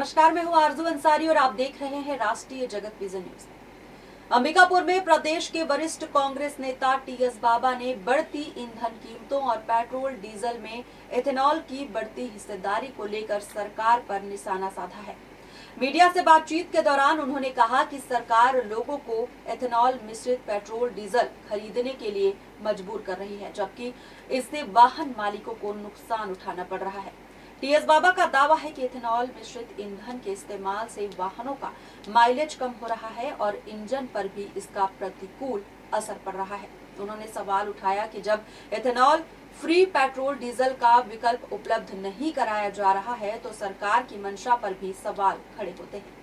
नमस्कार, मैं हूं आरजू अंसारी और आप देख रहे हैं राष्ट्रीय जगत विजन न्यूज। अंबिकापुर में प्रदेश के वरिष्ठ कांग्रेस नेता टीएस बाबा ने बढ़ती ईंधन कीमतों और पेट्रोल डीजल में एथेनॉल की बढ़ती हिस्सेदारी को लेकर सरकार पर निशाना साधा है। मीडिया से बातचीत के दौरान उन्होंने कहा कि सरकार लोगों को एथेनॉल मिश्रित पेट्रोल डीजल खरीदने के लिए मजबूर कर रही है, जबकि इससे वाहन मालिकों को नुकसान उठाना पड़ रहा है। टीएस बाबा का दावा है कि एथेनॉल मिश्रित ईंधन के इस्तेमाल से वाहनों का माइलेज कम हो रहा है और इंजन पर भी इसका प्रतिकूल असर पड़ रहा है। उन्होंने सवाल उठाया कि जब एथेनॉल फ्री पेट्रोल डीजल का विकल्प उपलब्ध नहीं कराया जा रहा है तो सरकार की मंशा पर भी सवाल खड़े होते हैं।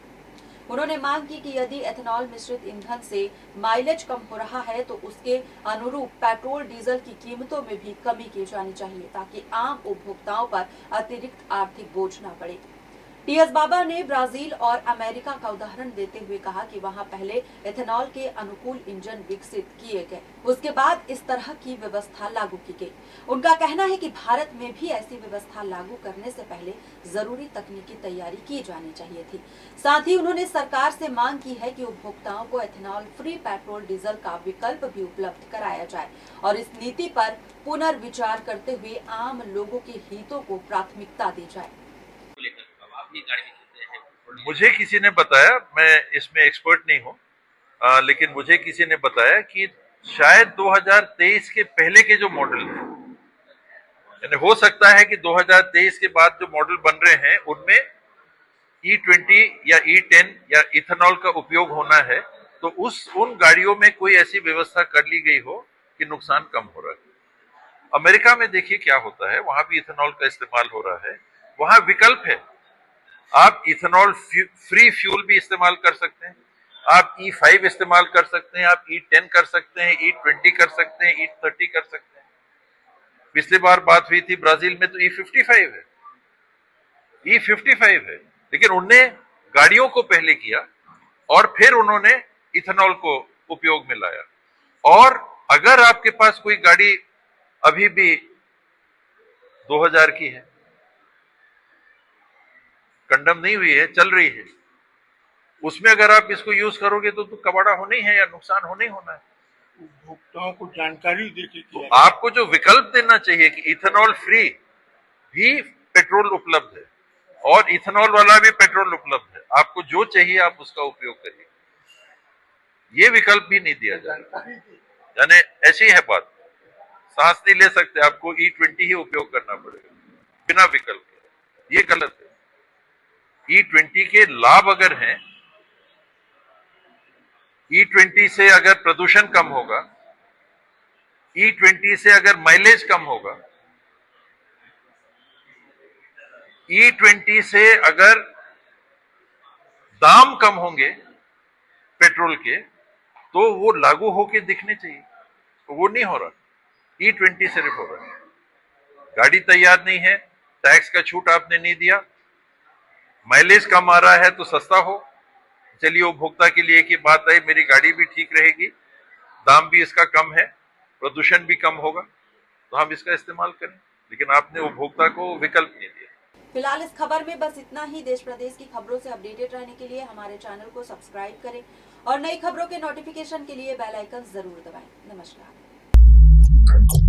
उन्होंने मांग की कि यदि एथेनॉल मिश्रित ईंधन से माइलेज कम हो रहा है तो उसके अनुरूप पेट्रोल डीजल की कीमतों में भी कमी की जानी चाहिए ताकि आम उपभोक्ताओं पर अतिरिक्त आर्थिक बोझ न पड़े। टीएस बाबा ने ब्राजील और अमेरिका का उदाहरण देते हुए कहा कि वहां पहले एथेनॉल के अनुकूल इंजन विकसित किए गए, उसके बाद इस तरह की व्यवस्था लागू की गई। उनका कहना है कि भारत में भी ऐसी व्यवस्था लागू करने से पहले जरूरी तकनीकी तैयारी की जानी चाहिए थी। साथ ही उन्होंने सरकार से मांग की है कि उपभोक्ताओं को एथेनॉल फ्री पेट्रोल डीजल का विकल्प भी उपलब्ध कराया जाए और इस नीति पर पुनर्विचार करते हुए आम लोगों के हितों को प्राथमिकता दी जाए। मुझे किसी ने बताया, मैं इसमें एक्सपर्ट नहीं हूँ, लेकिन मुझे किसी ने बताया कि शायद 2023 के पहले के जो मॉडल हैं, यानी हो सकता है कि 2023 के बाद जो मॉडल बन रहे हैं उनमें E20 या E10 या इथेनॉल का उपयोग होना है, तो उन गाड़ियों में कोई ऐसी व्यवस्था कर ली गई हो कि नुकसान कम हो रहा है। अमेरिका में देखिए क्या होता है, वहां भी इथेनॉल का इस्तेमाल हो रहा है, वहां विकल्प है। आप इथेनॉल फ्री फ्यूल भी इस्तेमाल कर सकते हैं, आप E5 इस्तेमाल कर सकते हैं, आप E10 कर सकते हैं, E20 कर सकते हैं, E30 कर सकते हैं। पिछली बार बात हुई थी ब्राजील में तो E55 है, E55 है, लेकिन उनने गाड़ियों को पहले किया और फिर उन्होंने इथेनॉल को उपयोग में लाया। और अगर आपके पास कोई गाड़ी अभी भी 2000 की है, कंडम नहीं हुई है, चल रही है, उसमें अगर आप इसको यूज करोगे तो कबाड़ा होना ही है या नुकसान होना ही होना है। उपभोक्ताओं को जानकारी देके तो आपको जो विकल्प देना चाहिए कि इथेनॉल फ्री भी पेट्रोल उपलब्ध है और इथेनॉल वाला भी पेट्रोल उपलब्ध है, आपको जो चाहिए आप उसका उपयोग करिए, ये विकल्प भी नहीं दिया जाएगा। यानी ऐसी है बात, सांस नहीं ले सकते, आपको E20 ही उपयोग करना पड़ेगा बिना विकल्प के, ये गलत है। E20 के लाभ अगर हैं, E20 से अगर प्रदूषण कम होगा, E20 से अगर माइलेज कम होगा, E20 से अगर दाम कम होंगे पेट्रोल के, तो वो लागू होके दिखने चाहिए, तो वो नहीं हो रहा। E20 सिर्फ हो रहा है, गाड़ी तैयार नहीं है, टैक्स का छूट आपने नहीं दिया, माइलेज कम आ रहा है तो सस्ता हो, चलिए उपभोक्ता के लिए की बात आई, मेरी गाड़ी भी ठीक रहेगी, दाम भी इसका कम है, प्रदूषण भी कम होगा, तो हम इसका इस्तेमाल करें, लेकिन आपने उपभोक्ता को विकल्प नहीं दिया। फिलहाल इस खबर में बस इतना ही। देश प्रदेश की खबरों से अपडेटेड रहने के लिए हमारे चैनल को सब्सक्राइब करें और नई खबरों के नोटिफिकेशन के लिए बेल आइकन जरूर दबाएं। नमस्कार।